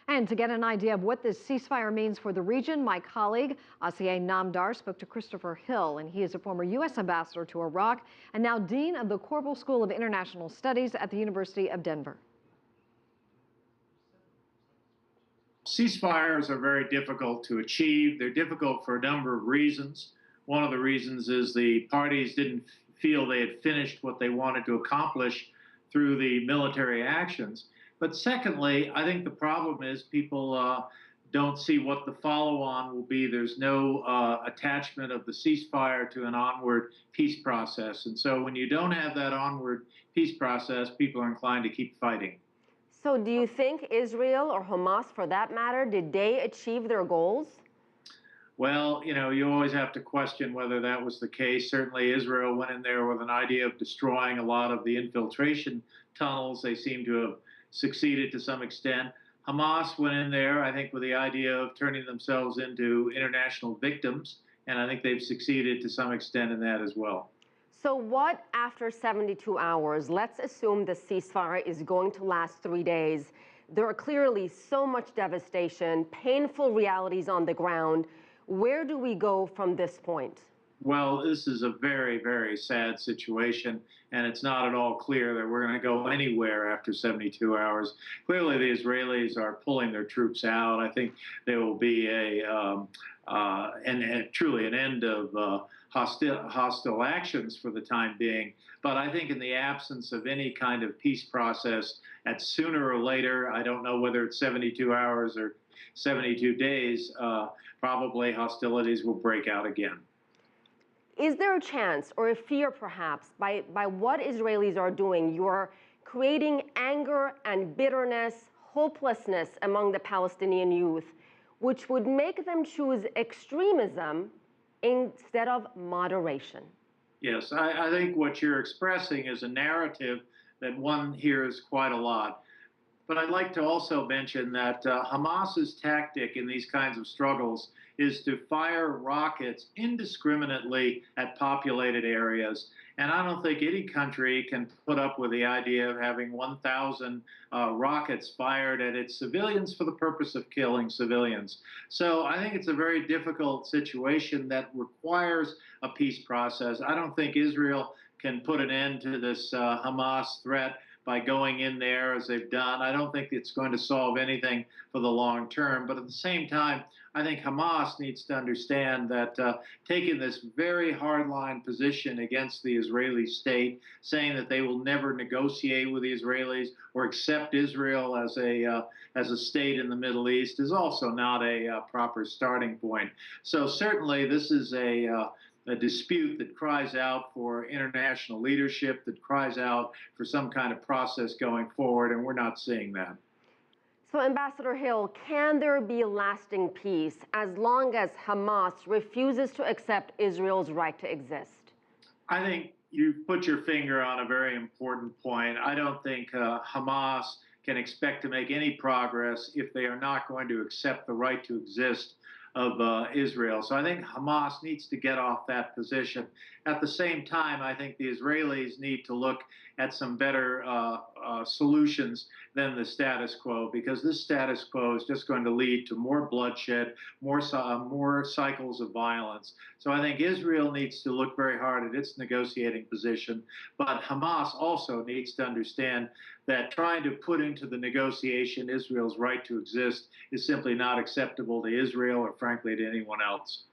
And to get an idea of what this ceasefire means for the region, my colleague Asieh Namdar spoke to Christopher Hill, and he is a former U.S. ambassador to Iraq and now dean of the Korbel School of International Studies at the University of Denver. Ceasefires are very difficult to achieve. They're difficult for a number of reasons. One of the reasons is the parties didn't feel they had finished what they wanted to accomplish through the military actions. But secondly, I think the problem is people don't see what the follow-on will be. There's no attachment of the ceasefire to an onward peace process. And so when you don't have that onward peace process, people are inclined to keep fighting. So do you think Israel or Hamas, for that matter, did they achieve their goals? Well, you always have to question whether that was the case. Certainly Israel went in there with an idea of destroying a lot of the infiltration tunnels. They seem to have succeeded to some extent. Hamas went in there, I think, with the idea of turning themselves into international victims, and I think they've succeeded to some extent in that as well. So what after 72 hours? Let's assume the ceasefire is going to last 3 days. There are clearly so much devastation, painful realities on the ground. Where do we go from this point? Well, this is a very, very sad situation, and it's not at all clear that we're going to go anywhere after 72 hours. Clearly, the Israelis are pulling their troops out. I think there will be truly an end of hostile actions for the time being. But I think in the absence of any kind of peace process, at sooner or later, I don't know whether it's 72 hours or 72 days, probably hostilities will break out again. Is there a chance or a fear perhaps by what Israelis are doing, you're creating anger and bitterness, hopelessness among the Palestinian youth, which would make them choose extremism instead of moderation? Yes, I think what you're expressing is a narrative that one hears quite a lot. But I'd like to also mention that Hamas's tactic in these kinds of struggles is to fire rockets indiscriminately at populated areas. And I don't think any country can put up with the idea of having 1,000 rockets fired at its civilians for the purpose of killing civilians. So I think it's a very difficult situation that requires a peace process. I don't think Israel can put an end to this Hamas threat by going in there as they've done. I don't think it's going to solve anything for the long term. But at the same time, I think Hamas needs to understand that taking this very hardline position against the Israeli state, saying that they will never negotiate with the Israelis or accept Israel as a state in the Middle East, is also not a proper starting point. So certainly this is a dispute that cries out for international leadership, that cries out for some kind of process going forward, and we're not seeing that. So, Ambassador Hill, can there be lasting peace as long as Hamas refuses to accept Israel's right to exist? I think you put your finger on a very important point. I don't think Hamas can expect to make any progress if they are not going to accept the right to exist of Israel. So I think Hamas needs to get off that position. At the same time, I think the Israelis need to look at some better solutions than the status quo, because this status quo is just going to lead to more bloodshed, more cycles of violence. So I think Israel needs to look very hard at its negotiating position, but Hamas also needs to understand that trying to put into the negotiation Israel's right to exist is simply not acceptable to Israel or, frankly, to anyone else.